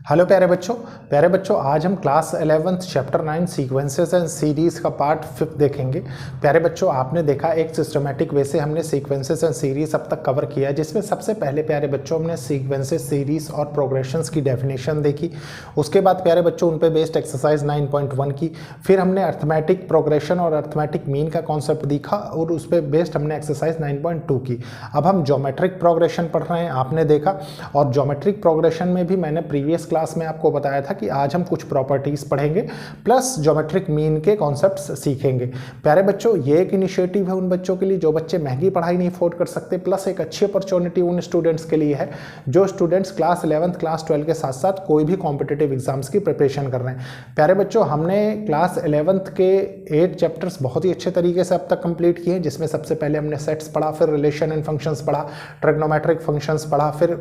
प्यारे बच्चों आज हम class 11th chapter 9 sequences and series का पार्ट 5 देखेंगे। प्यारे बच्चों आपने देखा एक सिस्टमेटिक वे से हमने सीक्वेंसेस एंड सीरीज़ अब तक कवर किया, जिसमें सबसे पहले प्यारे बच्चों हमने सीक्वेंसेस, सीरीज़ और प्रोग्रेशंस की डेफिनेशन देखी। उसके बाद प्यारे बच्चों उन पे बेस्ड एक्सरसाइज 9.1 की, फिर हमने अर्थमेटिक प्रोग्रेशन और अर्थमेटिक मीन का कॉन्सेप्ट देखा और उस पर बेस्ड हमने एक्सरसाइज 9.2 की। अब हम ज्योमेट्रिक प्रोग्रेशन पढ़ रहे हैं, आपने देखा। और ज्योमेट्रिक प्रोग्रेशन में भी मैंने प्रीवियस क्लास में आपको बताया था कि आज हम कुछ प्रॉपर्टीज पढ़ेंगे प्लस ज्योमेट्रिक मीन के कॉन्सेप्ट्स सीखेंगे। प्यारे बच्चों ये एक इनिशिएटिव है उन बच्चों के लिए जो बच्चे महंगी पढ़ाई नहीं अफोर्ड कर सकते, प्लस एक अच्छी अपॉर्चुनिटी उन स्टूडेंट्स के लिए है जो स्टूडेंट्स क्लास 11th क्लास 12 के साथ साथ कोई भी कॉम्पिटिटिव एग्जाम्स की प्रिपरेशन कर रहे हैं। प्यारे बच्चों हमने क्लास 11th के 8 चैप्टर्स बहुत ही अच्छे तरीके से अब तक कंप्लीट किए हैं, जिसमें सबसे पहले हमने सेट्स पढ़ा, फिर रिलेशन एंड फंक्शंस पढ़ा, ट्रिग्नोमेट्रिक फंक्शंस पढ़ा, फिर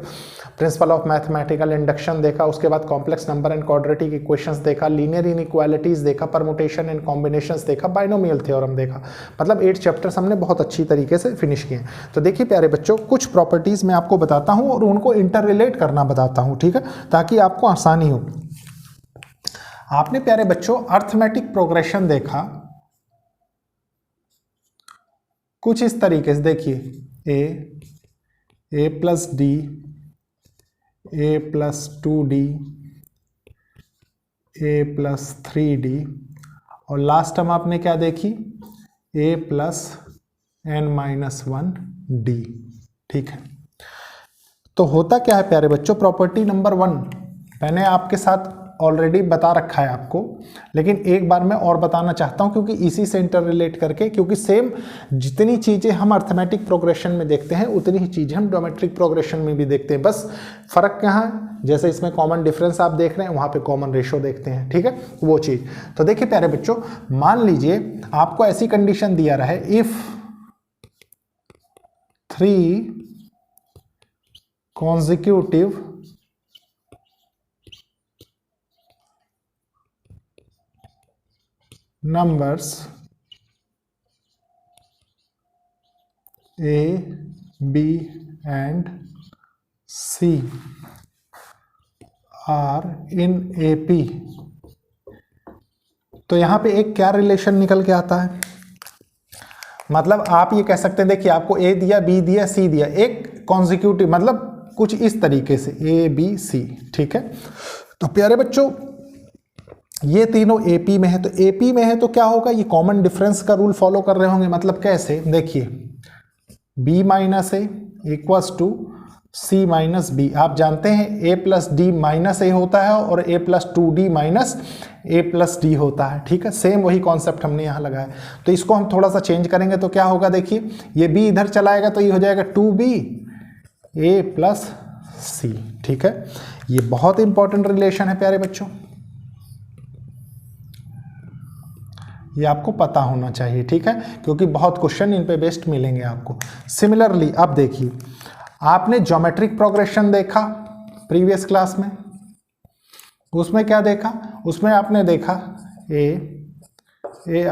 प्रिंसिपल ऑफ मैथमेटिकल इंडक्शन देखा, उसके बाद complex number and quadratic equations देखा, लीनियर इनइक्वालिटीज देखा, परमुटेशन एंड कॉम्बिनेशंस देखा, बाइनोमियल थ्योरम देखा। मतलब 8 चैप्टर्स हमने बहुत अच्छी तरीके से फिनिश किए। तो देखिए प्यारे बच्चों कुछ प्रॉपर्टीज मैं आपको बताता हूं और उनको इंटर रिलेट करना बताता हूं, ठीक है, ताकि आपको आसानी हो। आपने प्यारे बच्चों अर्थमेटिक प्रोग्रेशन देखा कुछ इस तरीके से, देखिए ए प्लस डी, ए प्लस 2d, ए प्लस 3d और लास्ट टर्म आपने क्या देखी, ए प्लस n-1d। ठीक है, तो होता क्या है प्यारे बच्चों, प्रॉपर्टी नंबर 1 मैंने आपके साथ ऑलरेडी बता रखा है आपको, लेकिन एक बार मैं और बताना चाहता हूं क्योंकि इसी से इंटर रिलेट करके, क्योंकि सेम जितनी चीजें हम अर्थमेटिक प्रोग्रेशन में देखते हैं उतनी ही चीजें हम ज्योमेट्रिक प्रोग्रेशन में भी देखते हैं। बस फर्क कहाँ है, जैसे इसमें कॉमन डिफरेंस आप देख रहे हैं वहां पे कॉमन रेशो देखते हैं, ठीक है, वो चीज। तो देखिए प्यारे बच्चों मान लीजिए आपको ऐसी कंडीशन दिया रहा है, if 3 consecutive numbers A, B and C are in AP, तो यहां पे एक क्या रिलेशन निकल के आता है, मतलब आप ये कह सकते हैं, देखिए आपको A दिया, B दिया, C दिया, एक कॉन्जिक्यूटिव मतलब कुछ इस तरीके से A, B, C, ठीक है। तो प्यारे बच्चों ये तीनों AP में है, तो AP में है तो क्या होगा, ये कॉमन डिफरेंस का रूल फॉलो कर रहे होंगे। मतलब कैसे, देखिए B minus A equals to C minus B. आप जानते हैं A plus D minus A होता है और A plus 2D minus A plus D होता है, ठीक है। सेम वही कॉन्सेप्ट हमने यहाँ लगाया। तो इसको हम थोड़ा सा चेंज करेंगे तो क्या होगा, देखिए ये B इधर चलाएगा तो ये हो जाएगा 2B A प्लस C, ठीक है। ये बहुत इंपॉर्टेंट रिलेशन है प्यारे बच्चों, ये आपको पता होना चाहिए, ठीक है, क्योंकि बहुत क्वेश्चन इन पे बेस्ड मिलेंगे आपको। सिमिलरली अब देखिए आपने ज्योमेट्रिक प्रोग्रेशन देखा प्रीवियस क्लास में, उसमें क्या देखा, उसमें आपने देखा A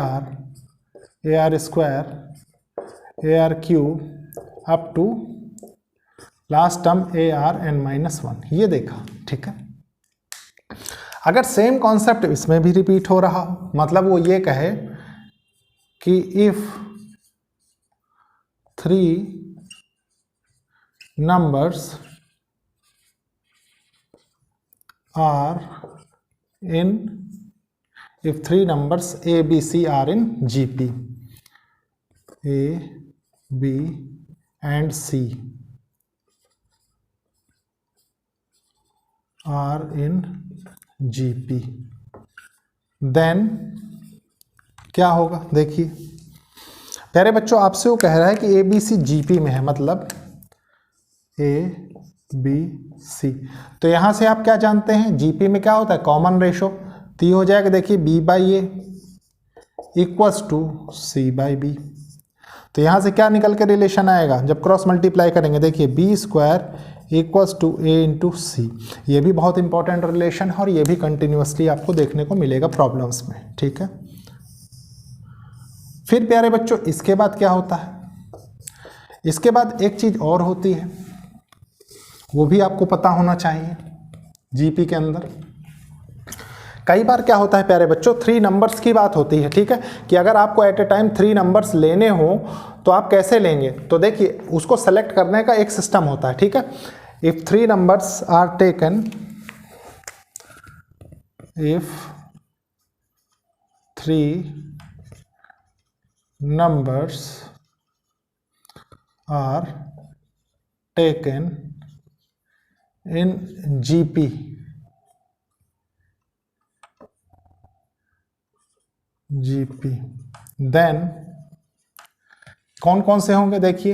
R square, A R cube up to last term ARn-1, ये देखा, ठीक है। अगर सेम कॉन्सेप्ट इसमें भी रिपीट हो रहा हो, मतलब वो ये कहे कि if 3 numbers are in, if 3 numbers A, B, C are in GP, A, B and C are in GP, then क्या होगा, देखिए प्यारे बच्चों आपसे वो कह रहा है कि A, B, C GP में है, मतलब A, B, C। तो यहां से आप क्या जानते हैं, GP में क्या होता है, कॉमन रेशो, तो ये हो जाएगा देखिए B by A equals to C by B. तो यहां से क्या निकल के रिलेशन आएगा, जब क्रॉस मल्टीप्लाई करेंगे, देखिए B square equals to A into C। ये भी बहुत इंपॉर्टेंट रिलेशन है और ये भी कंटिन्यूसली आपको देखने को मिलेगा प्रॉब्लम्स में, ठीक है। फिर प्यारे बच्चों इसके बाद क्या होता है, इसके बाद एक चीज और होती है, वो भी आपको पता होना चाहिए। जीपी के अंदर। कई बार क्या होता है प्यारे बच्चों, 3 नंबर्स की बात होती है, ठीक है, कि अगर आपको एट ए टाइम 3 नंबर्स लेने हो तो आप कैसे लेंगे। तो देखिए उसको सेलेक्ट करने का एक सिस्टम होता है, ठीक है। If 3 numbers are taken, if 3 numbers are taken in GP, then कौन कौन से होंगे, देखिए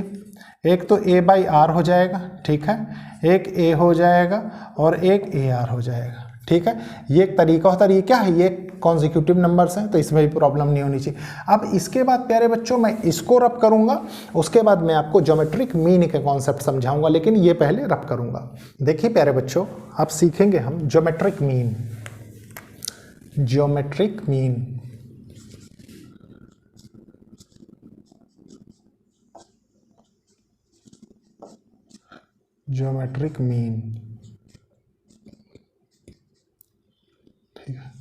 एक तो A बाई आर हो जाएगा, ठीक है, एक A हो जाएगा और एक AR हो जाएगा, ठीक है। ये एक तरीका होता है, ये क्या है, ये कॉन्जिक्यूटिव नंबर्स हैं तो इसमें भी प्रॉब्लम नहीं होनी चाहिए। अब इसके बाद प्यारे बच्चों मैं इसको रब करूंगा, उसके बाद मैं आपको ज्योमेट्रिक मीन के कॉन्सेप्ट समझाऊंगा, लेकिन ये पहले रब करूंगा। देखिए प्यारे बच्चों अब सीखेंगे हम geometric mean. Geometric mean, geometric mean, ठीक है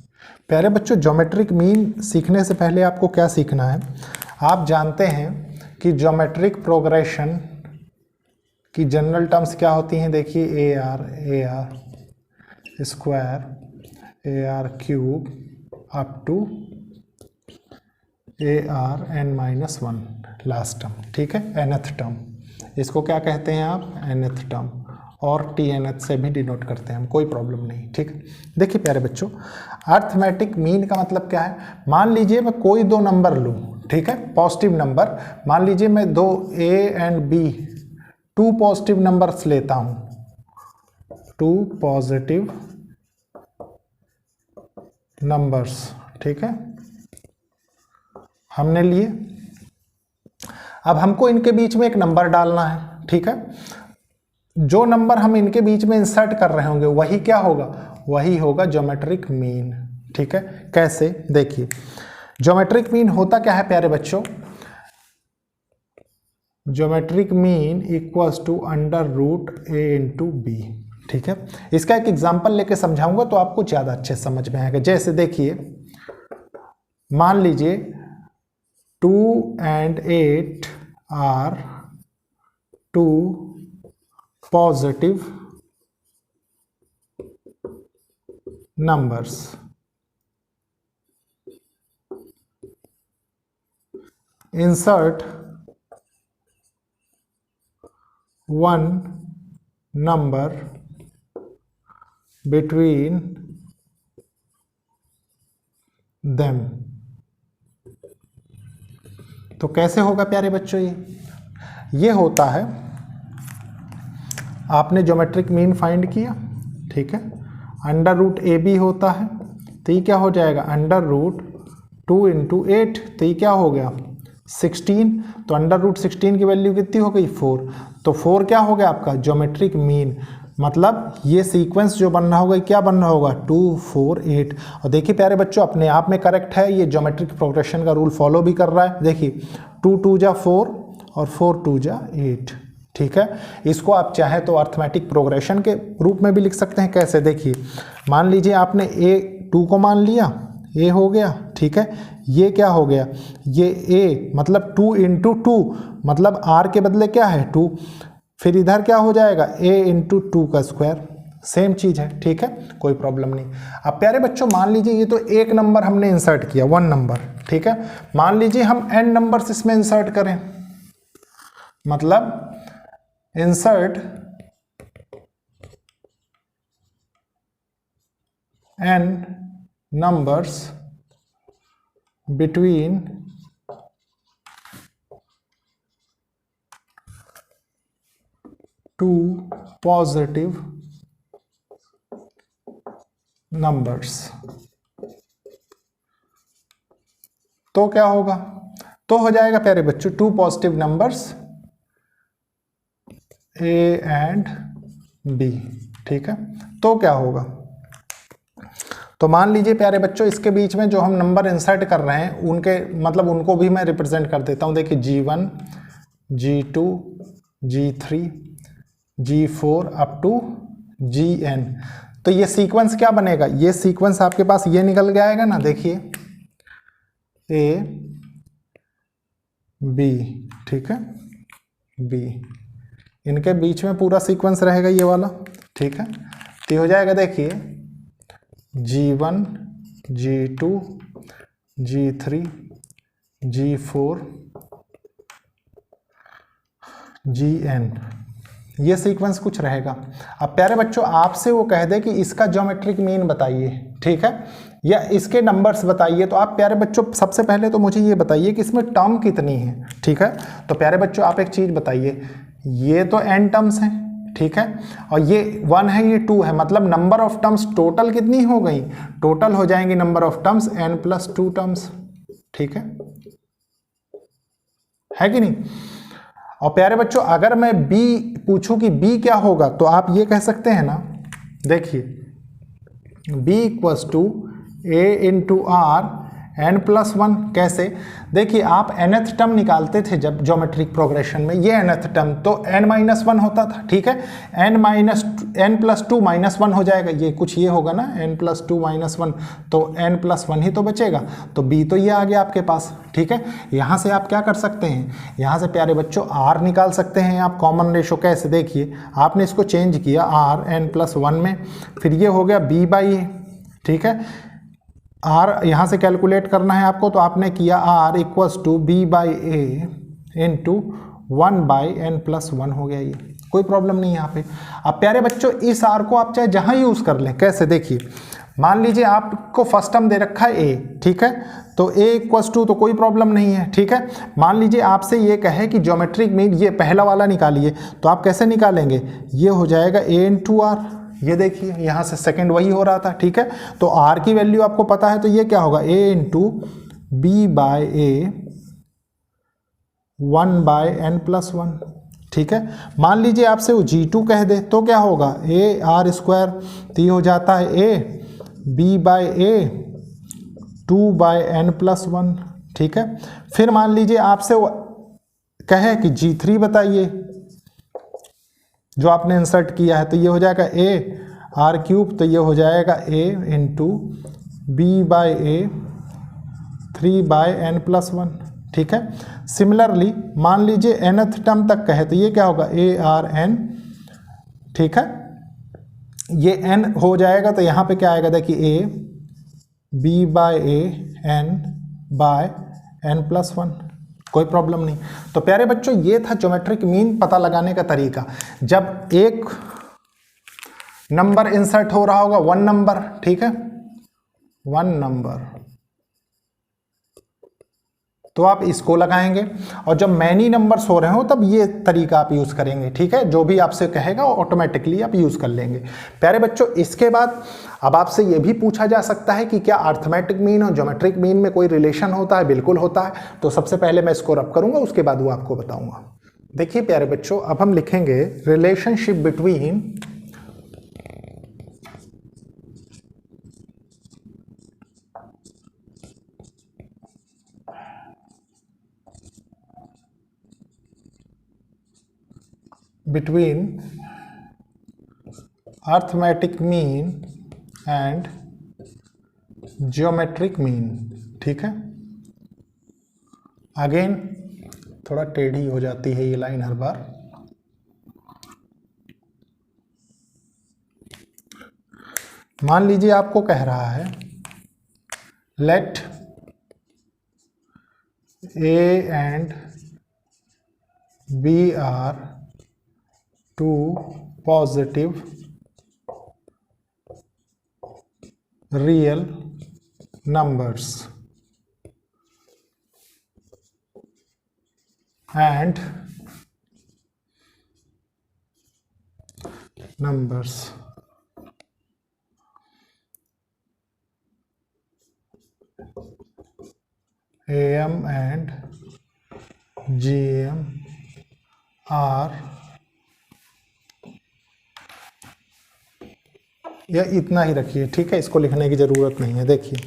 प्यारे बच्चों। ज्योमेट्रिक मीन सीखने से पहले आपको क्या सीखना है, आप जानते हैं कि ज्योमेट्रिक प्रोग्रेशन की जनरल टर्म्स क्या होती हैं। देखिए A R square, A R cube up to A R n-1 last term, ठीक है, nth टर्म। इसको क्या कहते हैं आप, nth टर्म, और TNH से भी डिनोट करते हैं हम, कोई प्रॉब्लम नहीं, ठीक है। देखिए प्यारे बच्चों अर्थमेटिक मीन का मतलब क्या है, मान लीजिए मैं कोई 2 नंबर लूँ, ठीक है, पॉजिटिव नंबर, मान लीजिए मैं 2 A and B 2 positive numbers लेता हूँ, 2 पॉजिटिव नंबर्स, ठीक है, हमने लिए। अब हमको इनके बीच में एक नंबर डालना है, ठीक है। जो नंबर हम इनके बीच में इंसर्ट कर रहे होंगे वही क्या होगा, वही होगा ज्योमेट्रिक मीन, ठीक है। कैसे, देखिए ज्योमेट्रिक मीन होता क्या है प्यारे बच्चों, geometric mean equals to √A into B, ठीक है। इसका एक एग्जांपल लेके समझाऊंगा तो आपको ज्यादा अच्छे समझ में आएगा। जैसे देखिए मान लीजिए 2 and 8 are 2 positive numbers. Insert one number between them. तो कैसे होगा प्यारे बच्चों, ये होता है, आपने ज्योमेट्रिक मीन फाइंड किया, ठीक है, √AB होता है, तो ये क्या हो जाएगा, √2 इंटू 8, तो ये क्या हो गया 16, तो √16 की वैल्यू कितनी हो गई 4, तो 4 क्या हो गया आपका ज्योमेट्रिक मीन। मतलब ये सीक्वेंस जो बनना होगा क्या बनना होगा 2 4 8। और देखिए प्यारे बच्चों अपने आप में करेक्ट है, ये ज्योमेट्रिक प्रोग्रेशन का रूल फॉलो भी कर रहा है। देखिए 2 2 जा 4 और 4 2 जा 8, ठीक है। इसको आप चाहे तो अर्थमेटिक प्रोग्रेशन के रूप में भी लिख सकते हैं। कैसे, देखिए मान लीजिए आपने A2 को मान लिया, A हो गया, ठीक है, ये क्या हो गया, ये A मतलब 2 इंटू 2 मतलब R के बदले क्या है 2, फिर इधर क्या हो जाएगा A इंटू 2 का स्क्वायर, सेम चीज है, ठीक है, कोई प्रॉब्लम नहीं। अब प्यारे बच्चों मान लीजिए ये तो एक नंबर हमने इंसर्ट किया, 1 नंबर, ठीक है, मान लीजिए हम n नंबर्स इसमें इंसर्ट करें, मतलब insert n numbers between two positive numbers, तो क्या होगा, तो हो जाएगा प्यारे बच्चों 2 positive numbers A and B, ठीक है। तो क्या होगा, तो मान लीजिए प्यारे बच्चों इसके बीच में जो हम नंबर इंसर्ट कर रहे हैं उनके मतलब उनको भी मैं रिप्रेजेंट कर देता हूं। देखिए G1 G2 G3 G4 up to Gn, तो ये सीक्वेंस क्या बनेगा, ये सीक्वेंस आपके पास ये निकल के आएगा ना, देखिए ए बी, ठीक है, बी, इनके बीच में पूरा सीक्वेंस रहेगा ये वाला, ठीक है। तो ये हो जाएगा देखिए G1 G2 G3 G4 Gn, ये सीक्वेंस कुछ रहेगा। अब प्यारे बच्चों आपसे वो कह दे कि इसका ज्योमेट्रिक मीन बताइए, ठीक है, या इसके नंबर्स बताइए, तो आप प्यारे बच्चों सबसे पहले तो मुझे ये बताइए कि इसमें टर्म कितनी है, ठीक है। तो प्यारे बच्चों आप एक चीज़ बताइए, ये तो n टर्म्स हैं, ठीक है, और ये 1 है, ये 2 है, मतलब नंबर ऑफ टर्म्स टोटल कितनी हो गई, टोटल हो जाएंगी number of terms n+2 terms, ठीक है कि नहीं। और प्यारे बच्चों अगर मैं b पूछूं कि b क्या होगा, तो आप ये कह सकते हैं ना, देखिए b equals to a into R n+1, कैसे, देखिए आप nth टर्म निकालते थे जब ज्योमेट्रिक प्रोग्रेशन में, ये nth टर्म तो n-1 होता था, ठीक है, n+2 -1 हो जाएगा, ये कुछ ये होगा ना n+2 -1, तो n+1 ही तो बचेगा, तो b तो ये आ गया आपके पास, ठीक है। यहाँ से आप क्या कर सकते हैं, यहाँ से प्यारे बच्चों r निकाल सकते हैं आप कॉमन रेशो, कैसे, देखिए आपने इसको चेंज किया r n+1 में, फिर ये हो गया b/a, ठीक है, r यहाँ से कैलकुलेट करना है आपको, तो आपने किया r equals to b/a into 1/n+1 हो गया, ये कोई प्रॉब्लम नहीं है यहाँ पे। अब प्यारे बच्चों इस r को आप चाहे जहाँ यूज़ कर लें, कैसे, देखिए मान लीजिए आपको फर्स्ट टर्म दे रखा है a, ठीक है, तो a इक्वल्स टू, तो कोई प्रॉब्लम नहीं है, ठीक है। मान लीजिए आपसे ये कहे कि ज्योमेट्रिक मीन ये पहला वाला निकालिए, तो आप कैसे निकालेंगे, ये हो जाएगा a इंटू आर, ये देखिए यहाँ से सेकंड वही हो रहा था, ठीक है, तो r की वैल्यू आपको पता है, तो ये क्या होगा a इंटू b/a 1/n+1, ठीक है। मान लीजिए आपसे वो G2 कह दे, तो क्या होगा a/r², तो ये हो जाता है a b/a 2/n+1, ठीक है। फिर मान लीजिए आपसे वो कहे कि G3 बताइए, जो आपने इंसर्ट किया है, तो ये हो जाएगा a/r³, तो ये हो जाएगा a इंटू b/a 3/n+1, ठीक है। सिमिलरली मान लीजिए nth टर्म तक कहे, तो ये क्या होगा a/n, ठीक है, ये n हो जाएगा, तो यहाँ पे क्या आएगा, देखिए a b/a n/n+1, कोई प्रॉब्लम नहीं। तो प्यारे बच्चों ये था ज्योमेट्रिक मीन पता लगाने का तरीका, जब एक नंबर इंसर्ट हो रहा होगा, 1 नंबर, ठीक है, 1 नंबर, तो आप इसको लगाएंगे, और जब मैनी नंबर्स हो रहे हो तब ये तरीका आप यूज़ करेंगे, ठीक है, जो भी आपसे कहेगा ऑटोमेटिकली आप यूज़ कर लेंगे। प्यारे बच्चों इसके बाद अब आपसे ये भी पूछा जा सकता है कि क्या अर्थमेटिक मीन और ज्योमेट्रिक मीन में कोई रिलेशन होता है, बिल्कुल होता है। तो सबसे पहले मैं इसको रब करूँगा, उसके बाद वो आपको बताऊँगा। देखिए प्यारे बच्चों अब हम लिखेंगे relationship between arithmetic mean and geometric mean, ठीक है। अगेन थोड़ा टेढ़ी हो जाती है ये लाइन हर बार। मान लीजिए आपको कह रहा है let a and b are 2 positive real numbers and numbers AM and GM are, या इतना ही रखिए, ठीक है, इसको लिखने की जरूरत नहीं है। देखिए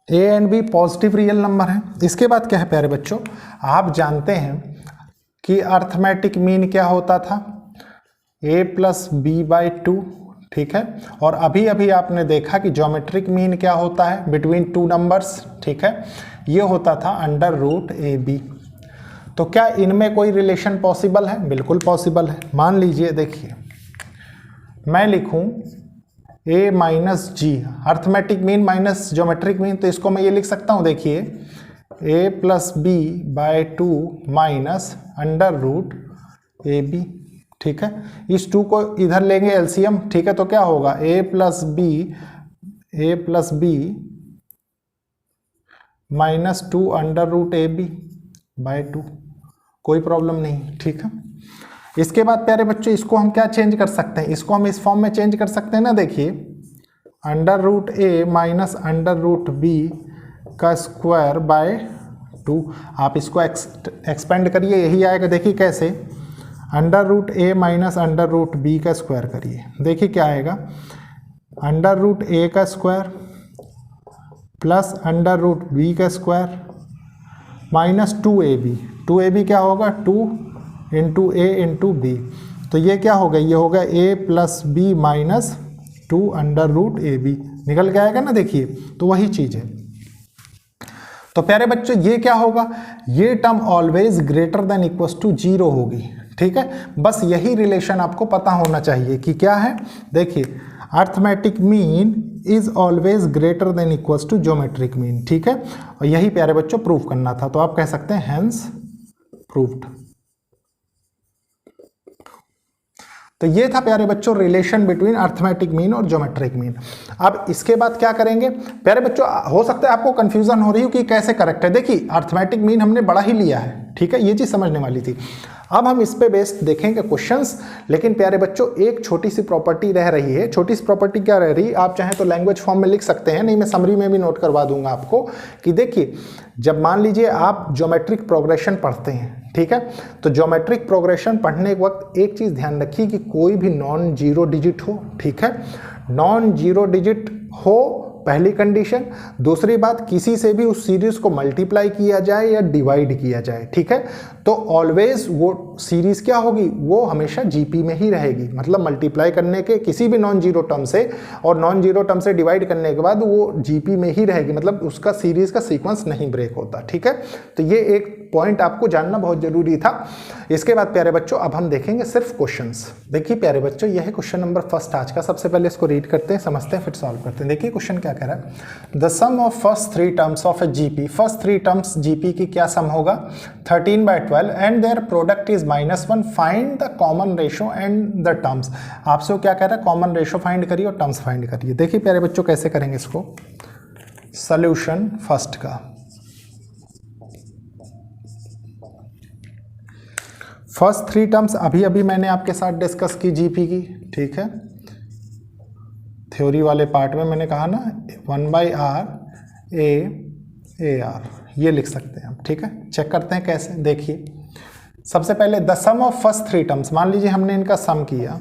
A and B positive real number है। इसके बाद क्या है प्यारे बच्चों, आप जानते हैं कि अर्थमेटिक मीन क्या होता था, a प्लस बी बाई 2, ठीक है। और अभी अभी आपने देखा कि ज्योमेट्रिक मीन क्या होता है बिटवीन टू नंबर्स, ठीक है, ये होता था अंडर रूट ए बी। तो क्या इनमें कोई रिलेशन पॉसिबल है? बिल्कुल पॉसिबल है। मान लीजिए, देखिए मैं लिखूं a minus G, arithmetic mean minus geometric mean, तो इसको मैं ये लिख सकता हूं, देखिए a plus B by 2 minus under root A B, ठीक है। इस 2 को इधर लेंगे एलसीएम, ठीक है, तो क्या होगा a plus B minus 2 under root A B by 2, कोई प्रॉब्लम नहीं, ठीक है। इसके बाद प्यारे बच्चों इसको हम क्या चेंज कर सकते हैं, इसको हम इस फॉर्म में चेंज कर सकते हैं ना, देखिए under root A minus under root B का स्क्वायर बाय 2। आप इसको एक्सपेंड करिए, यही आएगा, देखिए कैसे, under root A minus under root B का स्क्वायर करिए, देखिए क्या आएगा, अंडर रूट ए का square plus under root B का स्क्वायर माइनस 2ab क्या होगा, 2 इंटू ए इंटू बी, तो ये क्या होगा, ये होगा a plus B minus 2 under root A B, निकल के आएगा ना, देखिए, तो वही चीज़ है। तो प्यारे बच्चों ये क्या होगा, ये term always greater than equals to 0 होगी, ठीक है। बस यही रिलेशन आपको पता होना चाहिए कि क्या है, देखिए arithmetic mean is always greater than equals to geometric mean, ठीक है। और यही प्यारे बच्चों प्रूव करना था, तो आप कह सकते हैं हेंस प्रूव्ड। तो ये था प्यारे बच्चों रिलेशन बिटवीन अर्थमेटिक मीन और ज्योमेट्रिक मीन। अब इसके बाद क्या करेंगे प्यारे बच्चों, हो सकता है आपको कंफ्यूजन हो रही हो कि कैसे करेक्ट है। देखिए अर्थमेटिक मीन हमने बड़ा ही लिया है, ठीक है, ये चीज समझने वाली थी। अब हम इस पे बेस्ड देखेंगे क्वेश्चंस, लेकिन प्यारे बच्चों एक छोटी सी प्रॉपर्टी रह रही है। छोटी सी प्रॉपर्टी क्या रह रही है, आप चाहें तो लैंग्वेज फॉर्म में लिख सकते हैं, नहीं मैं समरी में भी नोट करवा दूंगा आपको कि देखिए जब मान लीजिए आप ज्योमेट्रिक प्रोग्रेशन पढ़ते हैं, ठीक है, तो ज्योमेट्रिक प्रोग्रेशन पढ़ने के वक्त एक चीज ध्यान रखिए कि कोई भी नॉन जीरो डिजिट हो, ठीक है, नॉन जीरो डिजिट हो पहली कंडीशन। दूसरी बात, किसी से भी उस सीरीज को मल्टीप्लाई किया जाए या डिवाइड किया जाए, ठीक है, तो ऑलवेज वो सीरीज क्या होगी, वो हमेशा जीपी में ही रहेगी। मतलब मल्टीप्लाई करने के किसी भी नॉन जीरो टर्म से और नॉन जीरो टर्म से डिवाइड करने के बाद वो जीपी में ही रहेगी, मतलब उसका सीरीज का सीक्वेंस नहीं ब्रेक होता, ठीक है। तो ये एक पॉइंट आपको जानना बहुत जरूरी था। इसके बाद प्यारे बच्चों अब हम देखेंगे सिर्फ क्वेश्चंस। देखिए प्यारे बच्चों यह है क्वेश्चन नंबर फर्स्ट आज का। सबसे पहले इसको रीड करते हैं, समझते हैं, फिर सॉल्व करते हैं। देखिए क्वेश्चन क्या कह रहा है, the sum of first 3 terms of a GP. First 3 terms GP की क्या सम होगा, 13/12 and their product is -1, find the common ratio and the terms. आपसे वो क्या कह रहा है, कॉमन रेशो फाइंड करिए और टर्म्स फाइंड करिए। देखिए प्यारे बच्चों कैसे करेंगे इसको, सॉल्यूशन फर्स्ट का, फर्स्ट 3 टर्म्स अभी अभी मैंने आपके साथ डिस्कस की जीपी की, ठीक है, थ्योरी वाले पार्ट में मैंने कहा ना 1/r a ये लिख सकते हैं हम, ठीक है। चेक करते हैं कैसे, देखिए सबसे पहले the sum of first 3 terms, मान लीजिए हमने इनका सम किया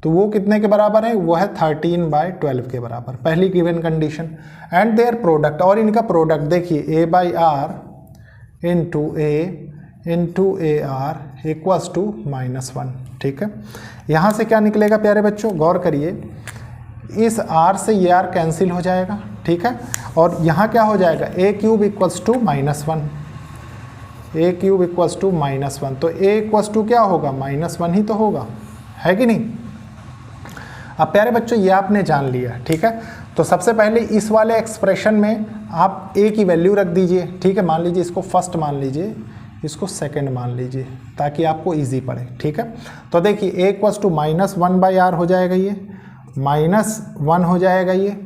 तो वो कितने के बराबर है, वो है 13/12 के बराबर, पहली given condition. And their product, और इनका प्रोडक्ट देखिए a/r into A R equals to -1, ठीक है। यहाँ से क्या निकलेगा प्यारे बच्चों, गौर करिए, इस r से ये r कैंसिल हो जाएगा, ठीक है, और यहाँ क्या हो जाएगा, a³ equals to -1, a³ equals to -1, तो a इक्वल्स टू क्या होगा, -1 ही तो होगा, है कि नहीं। अब प्यारे बच्चों ये आपने जान लिया, ठीक है। तो सबसे पहले इस वाले एक्सप्रेशन में आप a की वैल्यू रख दीजिए, ठीक है, मान लीजिए इसको फर्स्ट मान लीजिए, इसको सेकंड मान लीजिए, ताकि आपको इजी पड़े, ठीक है। तो देखिए a इक्वल्स टू -1/r हो जाएगा, ये -1 हो जाएगा ये,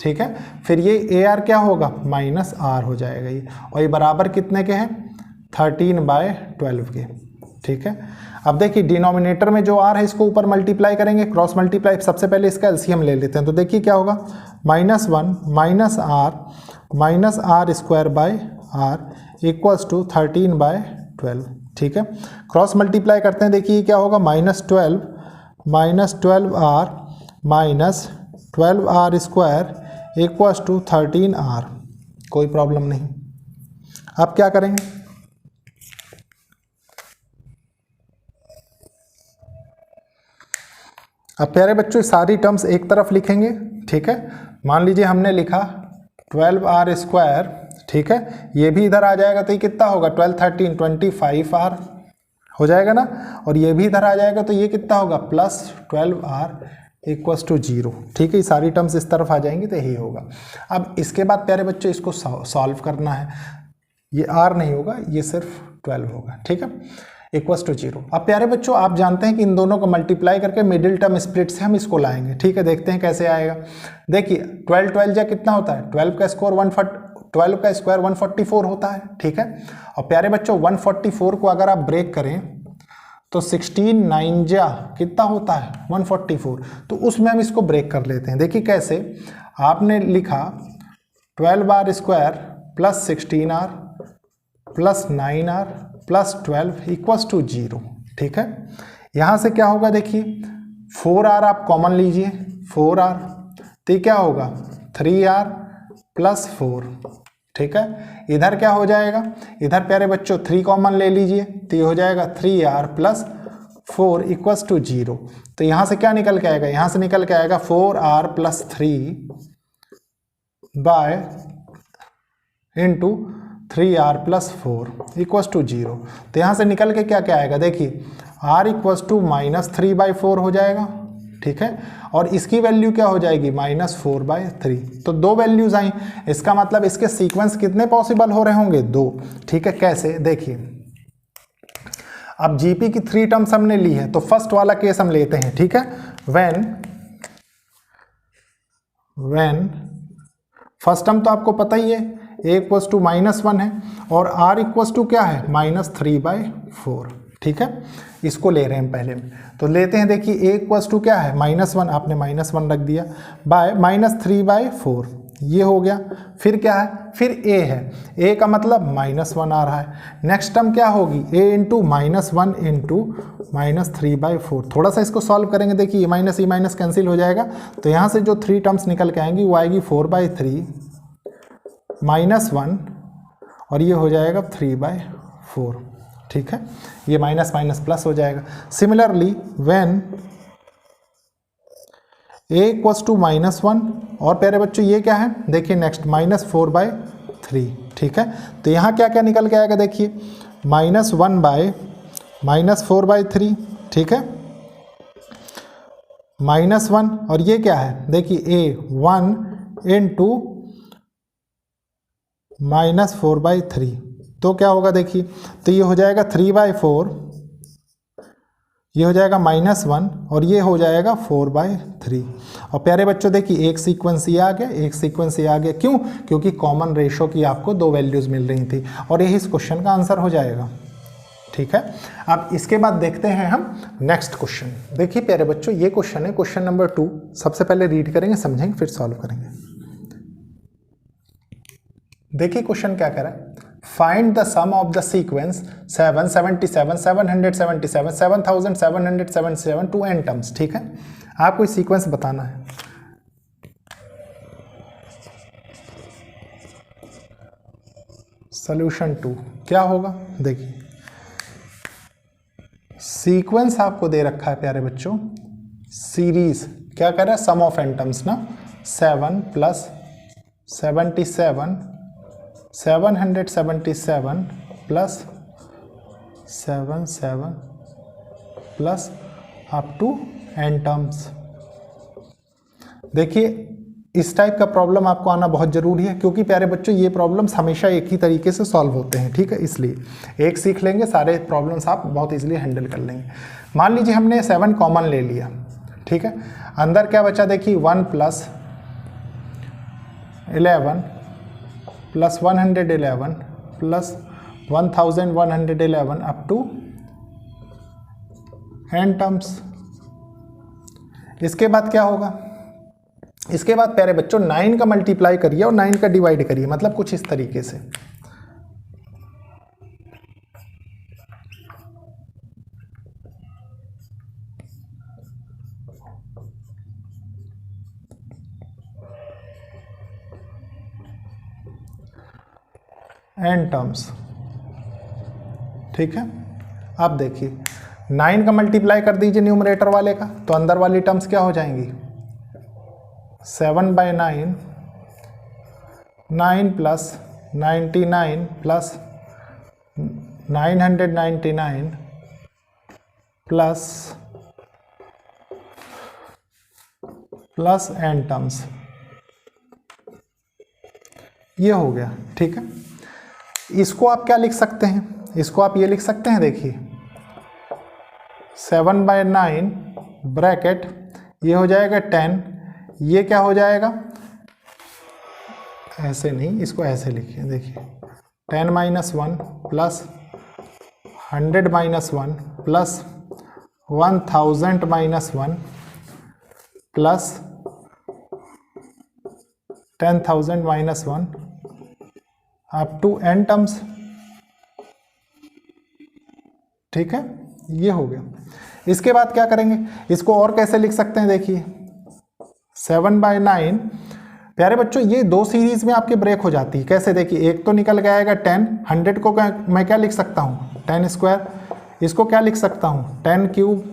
ठीक है। फिर ये ar क्या होगा, -r हो जाएगा ये, और ये बराबर कितने के हैं, 13/12 के, ठीक है। अब देखिए डिनोमिनेटर में जो r है इसको ऊपर मल्टीप्लाई करेंगे, क्रॉस मल्टीप्लाई। सबसे पहले इसका एलसीएम ले लेते हैं, तो देखिए क्या होगा, -1 -r इक्वल्स टू 13/12, ठीक है। क्रॉस मल्टीप्लाई करते हैं, देखिए क्या होगा, -12r -12r² equals to 13r, कोई प्रॉब्लम नहीं। अब क्या करेंगे, अब प्यारे बच्चों सारी टर्म्स एक तरफ लिखेंगे, ठीक है। मान लीजिए हमने लिखा 12r², ठीक है, ये भी इधर आ जाएगा तो ये कितना होगा 12 13 25r हो जाएगा ना, और ये भी इधर आ जाएगा तो ये कितना होगा प्लस 12r इक्वल्स टू 0, ठीक है। ये सारी टर्म्स इस तरफ आ जाएंगी तो यही होगा। अब इसके बाद प्यारे बच्चों इसको सॉल्व करना है, ये r नहीं होगा, ये सिर्फ 12 होगा, ठीक है, इक्वल्स टू 0। अब प्यारे बच्चों आप जानते हैं कि इन दोनों को मल्टीप्लाई करके मिडिल टर्म स्प्लिट से हम इसको लाएंगे, ठीक है। देखते हैं कैसे आएगा। देखिए 12 12 जा कितना होता है, 12 का स्क्वायर 144 होता है, ठीक है। और प्यारे बच्चों 144 को अगर आप ब्रेक करें तो 16 9 जा कितना होता है 144, तो उसमें हम इसको ब्रेक कर लेते हैं। देखिए कैसे, आपने लिखा 12r² plus 16r plus 9r plus 12 equals to 0, ठीक है। यहाँ से क्या होगा, देखिए 4r आप कॉमन लीजिए, 4r तो क्या होगा 3r प्लस 4, ठीक है। इधर क्या हो जाएगा, इधर प्यारे बच्चों 3 कॉमन ले लीजिए तो ये हो जाएगा 3r प्लस 4 इक्वल्स टू 0। तो यहाँ से क्या निकल के आएगा, यहाँ से निकल के आएगा 4r plus 3 by into 3r plus 4 equals to 0। तो यहाँ से निकल के क्या क्या आएगा, देखिए r इक्वल्स टू -3/4 हो जाएगा, ठीक है, और इसकी वैल्यू क्या हो जाएगी -4/3। तो दो वैल्यूज आई, इसका मतलब इसके सीक्वेंस कितने पॉसिबल हो रहे होंगे, 2, ठीक है। कैसे, देखिए अब जीपी की 3 टर्म्स हमने ली है तो फर्स्ट वाला केस हम लेते हैं, ठीक है। व्हेन फर्स्ट टर्म तो आपको पता ही है a इक्वल्स टू -1 है और r इक्वल्स टू क्या है -3/4, ठीक है। इसको ले रहे हैं पहले में, तो लेते हैं। देखिए a इक्वल्स टू क्या है -1, आपने -1 रख दिया, बाय -3/4 ये हो गया। फिर क्या है, फिर a है, a का मतलब -1 आ रहा है। नेक्स्ट टर्म क्या होगी a इंटू -1 इंटू -3/4। थोड़ा सा इसको सॉल्व करेंगे, देखिए ये माइनस कैंसिल हो जाएगा, तो यहाँ से जो 3 टर्म्स निकल के आएंगी वो आएगी 4/3 -1 और ये हो जाएगा 3/4, ठीक है। ये माइनस माइनस प्लस हो जाएगा। Similarly when a equals to -1 और प्यारे बच्चों ये क्या है, देखिए नेक्स्ट -4/3, ठीक है। तो यहाँ क्या क्या निकल के आएगा, देखिए -1/-4/3, ठीक है, -1 और ये क्या है, देखिए a 1 इंटू -4/3, तो क्या होगा, देखिए तो ये हो जाएगा 3/4, ये हो जाएगा -1 और ये हो जाएगा 4/3। और प्यारे बच्चों देखिए एक सीक्वेंस ये आ गया, एक सीक्वेंस ये आ गया, क्यों, क्योंकि कॉमन रेशो की आपको 2 वैल्यूज मिल रही थी और यही इस क्वेश्चन का आंसर हो जाएगा, ठीक है। अब इसके बाद देखते हैं हम नेक्स्ट क्वेश्चन। देखिए प्यारे बच्चों ये क्वेश्चन है क्वेश्चन नंबर 2। सबसे पहले रीड करेंगे, समझेंगे, फिर सॉल्व करेंगे। देखिए क्वेश्चन क्या कह रहा है, find the sum of the sequence 777 777 7777 to n terms, ठीक है। आपको इस सीक्वेंस बताना है। सॉल्यूशन 2 क्या होगा, देखिए सीक्वेंस आपको दे रखा है प्यारे बच्चों, सीरीज क्या कह रहा है, सम ऑफ n टर्म्स ना, 7 plus 77 777 plus 77 plus up to n terms. देखिए इस टाइप का प्रॉब्लम आपको आना बहुत ज़रूरी है, क्योंकि प्यारे बच्चों ये प्रॉब्लम्स हमेशा एक ही तरीके से सॉल्व होते हैं, ठीक है। इसलिए एक सीख लेंगे, सारे प्रॉब्लम्स आप बहुत इजीली हैंडल कर लेंगे। मान लीजिए हमने 7 कॉमन ले लिया, ठीक है। अंदर क्या बचा, देखिए 1 plus 11 plus 111 plus 1111 up to n terms. इसके बाद क्या होगा, इसके बाद प्यारे बच्चों 9 का मल्टीप्लाई करिए और 9 का डिवाइड करिए, मतलब कुछ इस तरीके से। n टर्म्स, ठीक है। अब देखिए 9 का मल्टीप्लाई कर दीजिए न्यूमरेटर वाले का, तो अंदर वाली टर्म्स क्या हो जाएंगी, 7/9, 9 plus 99 plus 999 plus n terms, ये हो गया। ठीक है, इसको आप क्या लिख सकते हैं, इसको आप ये लिख सकते हैं, देखिए 7/9 ब्रैकेट, ये हो जाएगा 10, ये क्या हो जाएगा, ऐसे नहीं, इसको ऐसे लिखिए, देखिए 10 - 1 plus 100 - 1 plus 1000 - 1 plus 10,000 - 1 up to n terms. ठीक है, ये हो गया। इसके बाद क्या करेंगे, इसको और कैसे लिख सकते हैं, देखिए 7/9, प्यारे बच्चों ये दो सीरीज में आपके ब्रेक हो जाती है। कैसे, देखिए एक तो निकल के आएगा 10, 100 को मैं क्या लिख सकता हूँ 10 स्क्वायर, इसको क्या लिख सकता हूँ 10 क्यूब,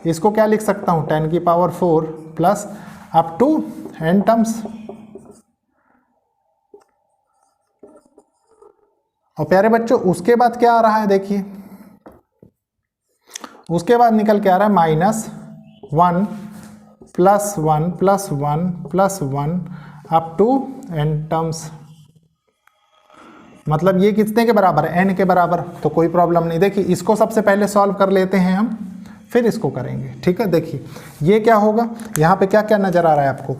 इसको क्या लिख सकता हूँ 10 की power 4 plus up to n terms. और प्यारे बच्चों उसके बाद क्या आ रहा है, देखिए उसके बाद निकल के आ रहा है -1 plus 1 plus 1 plus 1 up to n terms. मतलब ये कितने के बराबर है, n के बराबर, तो कोई प्रॉब्लम नहीं। देखिए इसको सबसे पहले सॉल्व कर लेते हैं हम, फिर इसको करेंगे। ठीक है, देखिए ये क्या होगा, यहाँ पे क्या क्या नजर आ रहा है आपको,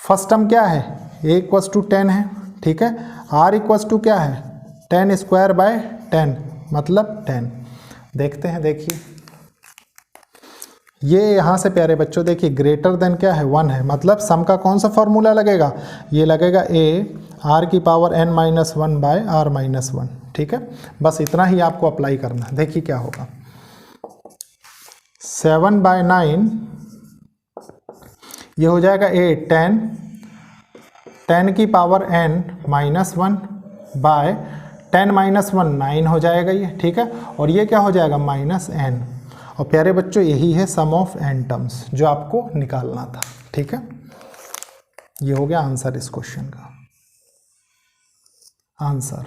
फर्स्ट टर्म क्या है, a = 10 है। ठीक है, r = क्या है 10 स्क्वायर बाय 10 मतलब 10। देखते हैं, देखिए ये यहाँ से प्यारे बच्चों देखिए ग्रेटर देन क्या है 1 है, मतलब सम का कौन सा फॉर्मूला लगेगा, ये लगेगा a r की पावर n - 1 बाय r - 1। ठीक है, बस इतना ही आपको अप्लाई करना है। देखिए क्या होगा, 7/9 ये हो जाएगा a 10 की पावर n - 1 बाय 10 - 1 9 हो जाएगा ये। ठीक है, और ये क्या हो जाएगा -n। और प्यारे बच्चों यही है सम ऑफ n टर्म्स जो आपको निकालना था। ठीक है, ये हो गया आंसर इस क्वेश्चन का आंसर।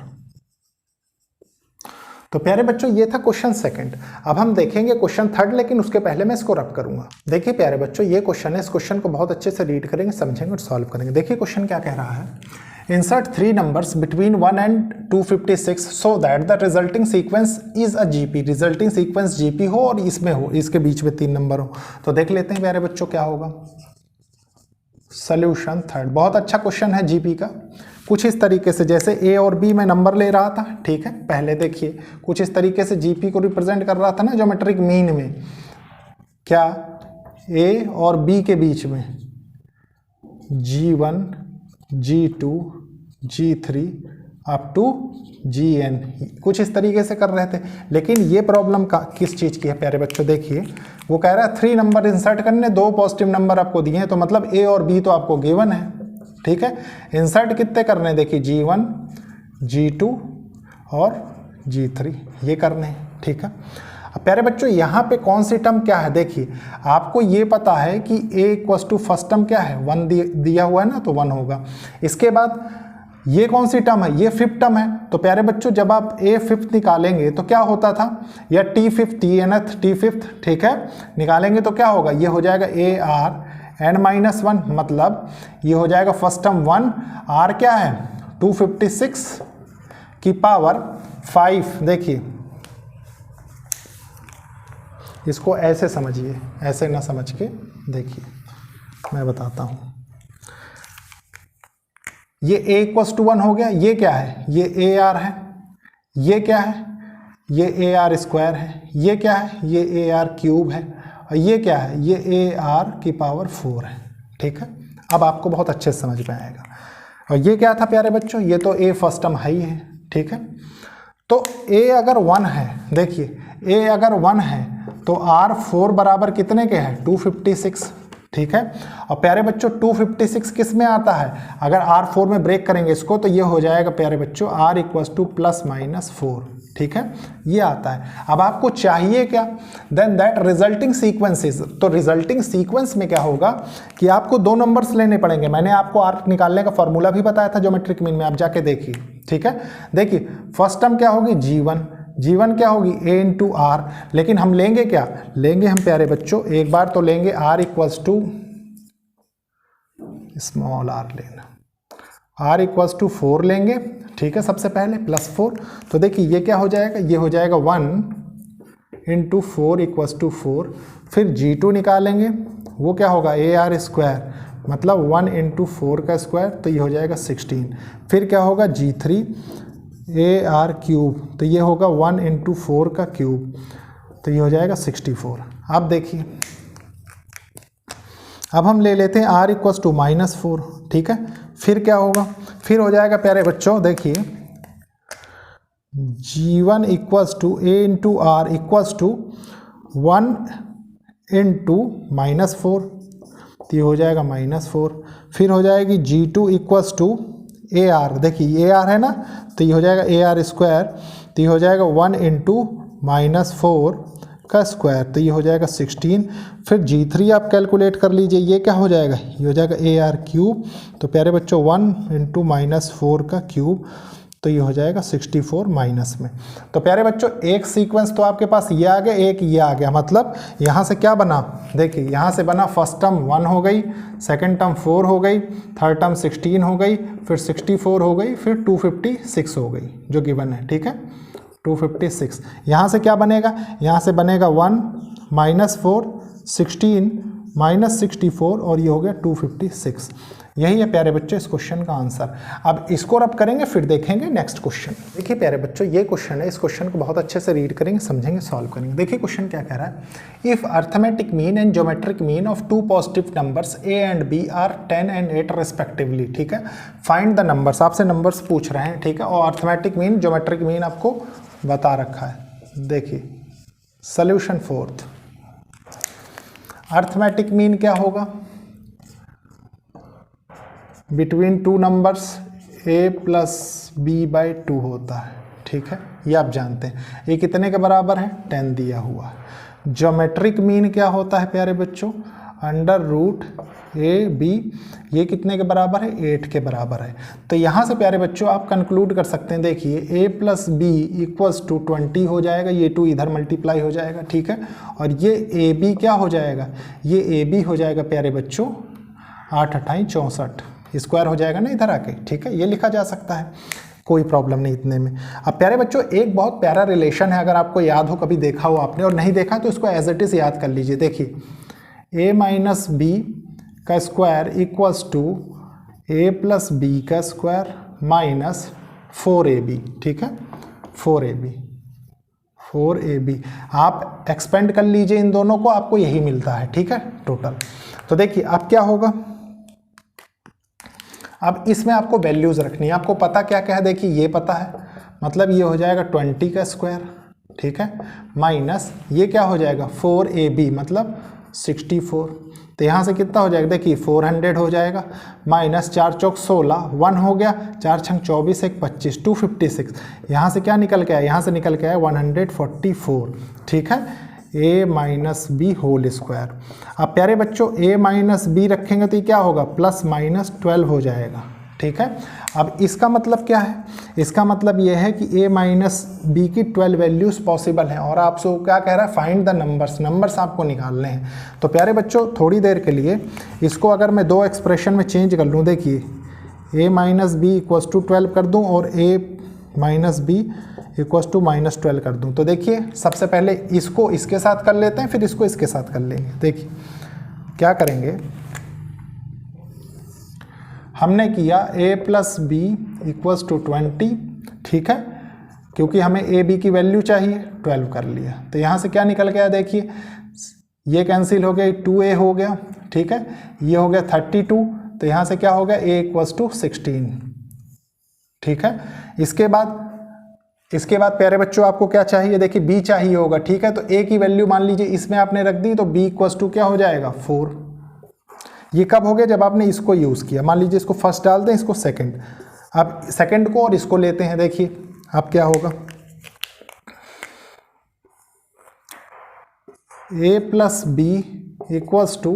तो प्यारे बच्चों ये था क्वेश्चन सेकंड। अब हम देखेंगे क्वेश्चन थर्ड, लेकिन उसके पहले मैं इसको रब करूंगा। देखिए प्यारे बच्चों ये क्वेश्चन है, इस क्वेश्चन को बहुत अच्छे से रीड करेंगे, समझेंगे और सॉल्व करेंगे। देखिए क्वेश्चन क्या कह रहा है, insert 3 numbers between 1 and 256 so that the resulting sequence is a GP। Resulting sequence GP हो और इसमें हो, इसके बीच में 3 नंबर हो। तो देख लेते हैं प्यारे बच्चों क्या होगा। सॉल्यूशन थर्ड, बहुत अच्छा क्वेश्चन है GP का। कुछ इस तरीके से, जैसे A और B में नंबर ले रहा था, ठीक है, पहले देखिए कुछ इस तरीके से GP को रिप्रेजेंट कर रहा था ना ज्योमेट्रिक मीन में, क्या A और B के बीच में G1 G2 G3 up to Gn, कुछ इस तरीके से कर रहे थे। लेकिन ये प्रॉब्लम का किस चीज़ की है प्यारे बच्चों, देखिए वो कह रहा है 3 नंबर इंसर्ट करने, 2 पॉजिटिव नंबर आपको दिए हैं, तो मतलब A और B तो आपको गिवन है। ठीक है, इंसर्ट कितने करने हैं, देखिए G1 G2 और G3 ये करने हैं। ठीक है, अब प्यारे बच्चों यहाँ पे कौन सी टर्म क्या है, देखिए आपको ये पता है कि A = फर्स्ट टर्म क्या है 1 दिया हुआ है ना, तो 1 होगा। इसके बाद ये कौन सी टर्म है, ये 5th टर्म है। तो प्यारे बच्चों जब आप A 5th निकालेंगे तो क्या होता था, या T 5th Tnth T 5th, ठीक है, निकालेंगे तो क्या होगा, ये हो जाएगा AR n - 1, मतलब ये हो जाएगा फर्स्ट टर्म 1, R क्या है 256 की पावर 5। देखिए इसको ऐसे समझिए, ऐसे ना समझ के देखिए मैं बताता हूँ। ये A = 1 हो गया, ये क्या है, ये AR है, ये क्या है, ये AR स्क्वायर है, ये क्या है, ये AR क्यूब है, और ये क्या है, ये AR की पावर 4 है। ठीक है, अब आपको बहुत अच्छे से समझ में आएगा। और ये क्या था प्यारे बच्चों, ये तो A फर्स्ट टर्म है ही है। ठीक है, तो A अगर 1 है, देखिए A अगर 1 है तो R 4 बराबर कितने के हैं 256। ठीक है। और प्यारे बच्चों 256 किस में आता है, अगर R4 में ब्रेक करेंगे इसको तो ये हो जाएगा प्यारे बच्चों R = +-4, ठीक है, ये आता है। अब आपको चाहिए क्या, देन दैट रिजल्टिंग सीक्वेंसेस। तो रिजल्टिंग सीक्वेंस में क्या होगा कि आपको 2 नंबर्स लेने पड़ेंगे। मैंने आपको आर्क निकालने का फॉर्मूला भी बताया था ज्योमेट्रिक मीन में, आप जाके देखिए, ठीक है। देखिए फर्स्ट टर्म क्या होगी G1 क्या होगी A × R, लेकिन हम लेंगे क्या, लेंगे हम प्यारे बच्चों एक बार तो लेंगे R = स्मॉल r लेना, R = 4 लेंगे, ठीक है, सबसे पहले +4। तो देखिए ये क्या हो जाएगा, ये हो जाएगा 1 × 4 = 4। फिर G2 निकालेंगे, वो क्या होगा AR², मतलब 1 × 4 का स्क्वायर, तो ये हो जाएगा 16। फिर क्या होगा G3 AR³ तो ये होगा 1 × 4 का क्यूब, तो ये हो जाएगा 64। अब देखिए अब हम ले लेते हैं R = -4, ठीक है। फिर क्या होगा, फिर हो जाएगा प्यारे बच्चों, देखिए G1 = A × R = 1 × -4, तो ये हो जाएगा -4। फिर हो जाएगी G2 = AR, देखिए AR है ना, तो ये हो जाएगा AR², तो ये हो जाएगा 1 × -4 का स्क्वायर, तो ये हो जाएगा 16। फिर G3 आप कैलकुलेट कर लीजिए, ये क्या हो जाएगा, ये हो जाएगा AR³, तो प्यारे बच्चों 1 × -4 का क्यूब, तो ये हो जाएगा 64 माइनस में। तो प्यारे बच्चों एक सीक्वेंस तो आपके पास ये आ गया, एक ये आ गया, मतलब यहाँ से क्या बना, देखिए यहाँ से बना फर्स्ट टर्म 1 हो गई, सेकंड टर्म 4 हो गई, थर्ड टर्म 16 हो गई, फिर 64 हो गई, फिर 256 हो गई जो गिवन है, ठीक है, 256। यहाँ से क्या बनेगा, यहाँ से बनेगा 1 -4 16 -64 और ये हो गया 256। यही है प्यारे बच्चों इस क्वेश्चन का आंसर। अब इसको रब करेंगे फिर देखेंगे नेक्स्ट क्वेश्चन। देखिए प्यारे बच्चों ये क्वेश्चन है, इस क्वेश्चन को बहुत अच्छे से रीड करेंगे, समझेंगे, सॉल्व करेंगे। देखिए क्वेश्चन क्या कह रहा है, if arithmetic mean and geometric mean of 2 positive numbers A and B are 10 and 8 respectively, ठीक है, फाइंड द नंबर्स, आपसे नंबर्स पूछ रहे हैं, ठीक है, और अर्थमेटिक मीन ज्योमेट्रिक मीन आपको बता रखा है। देखिए सोल्यूशन फोर्थ, अर्थमेटिक मीन क्या होगा, बिटवीन 2 नंबर्स A + B/2 होता है, ठीक है, ये आप जानते हैं। ये कितने के बराबर है, 10 दिया हुआ है। ज्योमेट्रिक मीन क्या होता है प्यारे बच्चों, √AB, ये कितने के बराबर है, 8 के बराबर है। तो यहाँ से प्यारे बच्चों आप कंक्लूड कर सकते हैं, देखिए A + B = 20 हो जाएगा, ये 2 इधर मल्टीप्लाई हो जाएगा, ठीक है, और ये AB क्या हो जाएगा, ये AB हो जाएगा प्यारे बच्चों 8 × 8 = 64, स्क्वायर हो जाएगा ना इधर आके, ठीक है, ये लिखा जा सकता है, कोई प्रॉब्लम नहीं इतने में। अब प्यारे बच्चों एक बहुत प्यारा रिलेशन है, अगर आपको याद हो, कभी देखा हो आपने, और नहीं देखा तो इसको एज इट इज याद कर लीजिए। देखिए A - B का स्क्वायर = A + B का स्क्वायर माइनस 4AB, ठीक है, 4AB आप एक्सपेंड कर लीजिए इन दोनों को, आपको यही मिलता है, ठीक है, टोटल। तो देखिए अब क्या होगा, अब इसमें आपको वैल्यूज रखनी है, आपको पता क्या क्या है, देखिए ये पता है, मतलब ये हो जाएगा 20 का स्क्वायर, ठीक है, माइनस ये क्या हो जाएगा 4AB मतलब 64, तो यहाँ से कितना हो जाएगा, देखिए 400 हो जाएगा, माइनस 4 चौक 16, 1 हो गया, 4 छंग 24 1 25, 256, यहाँ से क्या निकल के आया, यहाँ से निकल के आया 144, ठीक है, A - B होल स्क्वायर। अब प्यारे बच्चों A - B रखेंगे तो ये क्या होगा, +-12 हो जाएगा, ठीक है। अब इसका मतलब क्या है, इसका मतलब ये है कि A - B की 12 वैल्यूज पॉसिबल हैं, और आपसे क्या कह रहा है, फाइंड द नंबर्स, नंबर्स आपको निकालने हैं। तो प्यारे बच्चों थोड़ी देर के लिए इसको अगर मैं 2 एक्सप्रेशन में चेंज कर लूँ, देखिए A - B = 12 कर दूँ और A - B = -12 कर दूं, तो देखिए सबसे पहले इसको इसके साथ कर लेते हैं, फिर इसको इसके साथ कर लेंगे। देखिए क्या करेंगे, हमने किया A + B = 20, ठीक है, क्योंकि हमें AB की वैल्यू चाहिए, 12 कर लिया, तो यहाँ से क्या निकल गया, देखिए ये कैंसिल हो गया, 2A हो गया, ठीक है, ये हो गया 32, तो यहाँ से क्या हो गया A = 16, ठीक है। इसके बाद प्यारे बच्चों आपको क्या चाहिए, देखिए B चाहिए होगा, ठीक है, तो A की वैल्यू मान लीजिए इसमें आपने रख दी, तो B = क्या हो जाएगा 4, ये कब हो गया? जब आपने इसको यूज़ किया। मान लीजिए इसको फर्स्ट डाल दें, इसको सेकंड, अब सेकंड को और इसको लेते हैं। देखिए अब क्या होगा, a plus B equals to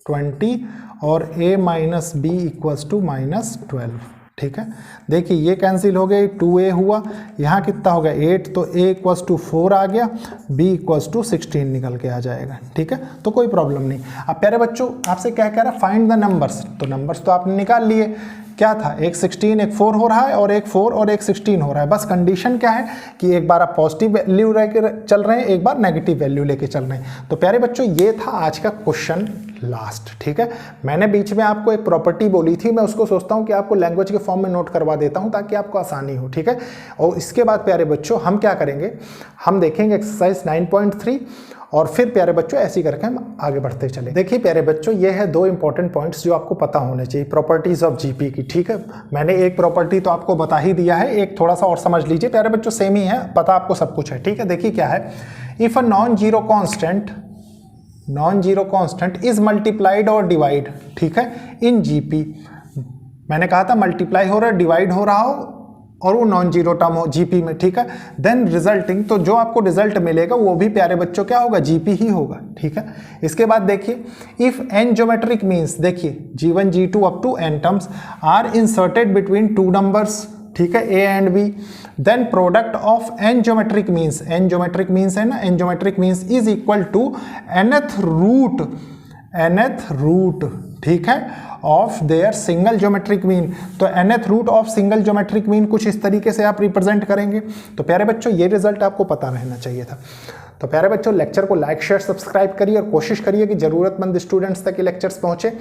20 और a minus B equals to -12। ठीक है, देखिए ये कैंसिल हो गई, 2a हुआ, यहाँ कितना हो गया 8, तो a इक्वल्स टू 4 आ गया, b इक्वल्स टू 16 निकल के आ जाएगा। ठीक है, तो कोई प्रॉब्लम नहीं। अब प्यारे बच्चों आपसे क्या कह रहा है, फाइंड द नंबर्स, तो नंबर्स तो आपने निकाल लिए। क्या था, एक 16 एक 4 हो रहा है, और एक 4 और एक 16 हो रहा है। बस कंडीशन क्या है कि एक बार आप पॉजिटिव वैल्यू लेके चल रहे हैं, एक बार नेगेटिव वैल्यू लेके चल रहे हैं। तो प्यारे बच्चों ये था आज का क्वेश्चन लास्ट। ठीक है, मैंने बीच में आपको एक प्रॉपर्टी बोली थी, मैं उसको सोचता हूँ कि आपको लैंग्वेज के फॉर्म में नोट करवा देता हूँ ताकि आपको आसानी हो। ठीक है, और इसके बाद प्यारे बच्चों हम क्या करेंगे, हम देखेंगे एक्सरसाइज 9.3, और फिर प्यारे बच्चों ऐसे करके हम आगे बढ़ते चले। देखिए प्यारे बच्चों ये है 2 इंपॉर्टेंट पॉइंट्स जो आपको पता होने चाहिए प्रॉपर्टीज ऑफ जीपी की। ठीक है, मैंने एक प्रॉपर्टी तो आपको बता ही दिया है, एक थोड़ा सा और समझ लीजिए प्यारे बच्चों, सेम ही है, पता आपको सब कुछ है। ठीक है, देखिए क्या है, if a non zero constant is multiplied और डिवाइड, ठीक है, इन जीपी, मैंने कहा था मल्टीप्लाई हो रहा है, डिवाइड हो रहा हो और वो नॉन जीरो टर्म हो जीपी में। ठीक है, देन रिजल्टिंग, तो जो आपको रिजल्ट मिलेगा वो भी प्यारे बच्चों क्या होगा, जीपी ही होगा। ठीक है, इसके बाद देखिए इफ एन ज्योमेट्रिक मीन्स, देखिए g1 g2 up to n terms are inserted between 2 numbers, ठीक है, a and b, then product of n geometric means, n geometric means है ना, n geometric means is equal to nth root, ठीक है, of their single geometric mean. तो nth root of single geometric mean कुछ इस तरीके से आप रिप्रेजेंट करेंगे। तो प्यारे बच्चों ये रिजल्ट आपको पता रहना चाहिए था। तो प्यारे बच्चों लेक्चर को लाइक शेयर सब्सक्राइब करिए और कोशिश करिए कि ज़रूरतमंद स्टूडेंट्स तक ये लेक्चर्स पहुँचे।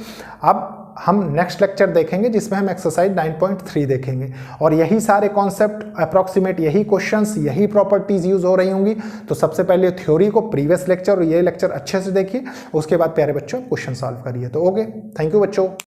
अब हम नेक्स्ट लेक्चर देखेंगे जिसमें हम एक्सरसाइज 9.3 देखेंगे, और यही सारे कॉन्सेप्ट अप्रॉक्सीमेट, यही क्वेश्चंस, यही प्रॉपर्टीज यूज हो रही होंगी। तो सबसे पहले थ्योरी को प्रीवियस लेक्चर और ये लेक्चर अच्छे से देखिए, उसके बाद प्यारे बच्चों क्वेश्चन सॉल्व करिए। तो ओके, थैंक यू बच्चों।